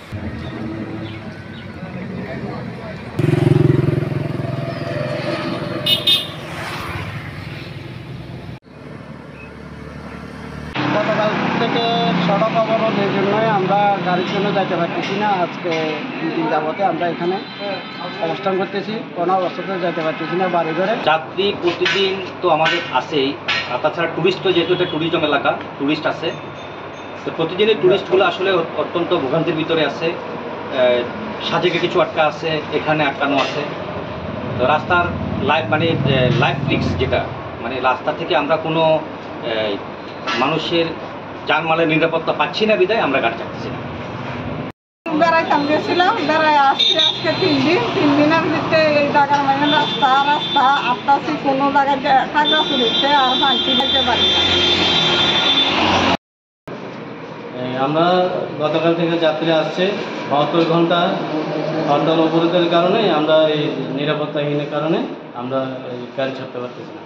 গতকাল থেকে সড়ক অবরোধ এই জন্যই আমরা গাড়ির জন্য যাইতে পারতেছি না। আজকে 2 দিন যাবতে আমরা এখানে অবস্থান করতেছি, কোনো অবস্থাতে যাইতে পারতেছি না বাড়ি ঘরে। যাত্রী প্রতিদিন তো আমাদের আসেই, আর তাছাড়া ট্যুরিস্টও, যেহেতু এটা ট্যুরিজম এলাকা, ট্যুরিস্ট আছে, তো প্রতিদিনই ট্যুরিস্টগুলো আসলে অত্যন্ত ভোগান্তির ভিতরে আছে। সাজেকে কিছু আটকা আছে, এখানে আটকানো আছে। তো রাস্তার লাইফ রিস্ক, যেটা মানে রাস্তা থেকে আমরা কোনো মানুষের জানমালের নিরাপত্তা পাচ্ছি না, বিধায় আমরা গাড়ি চালাচ্ছি না। বেড়াইতাম গেছিলাম, বেড়াই আসছি আজকে 3 দিন। 3 দিনের ভিতরে এই জায়গার মানে রাস্তা আটটাছি, কোনো জায়গায় খাগড়া চুরিতে আর ভাঙছি যেতে পারি না। আমরা গতকাল থেকে যাত্রী আসছে 72 ঘন্টা হরতাল অবরোধের কারণে, আমরা এই নিরাপত্তাহীনের কারণে আমরা এই গাড়ি ছাড়তে পারতেছি না।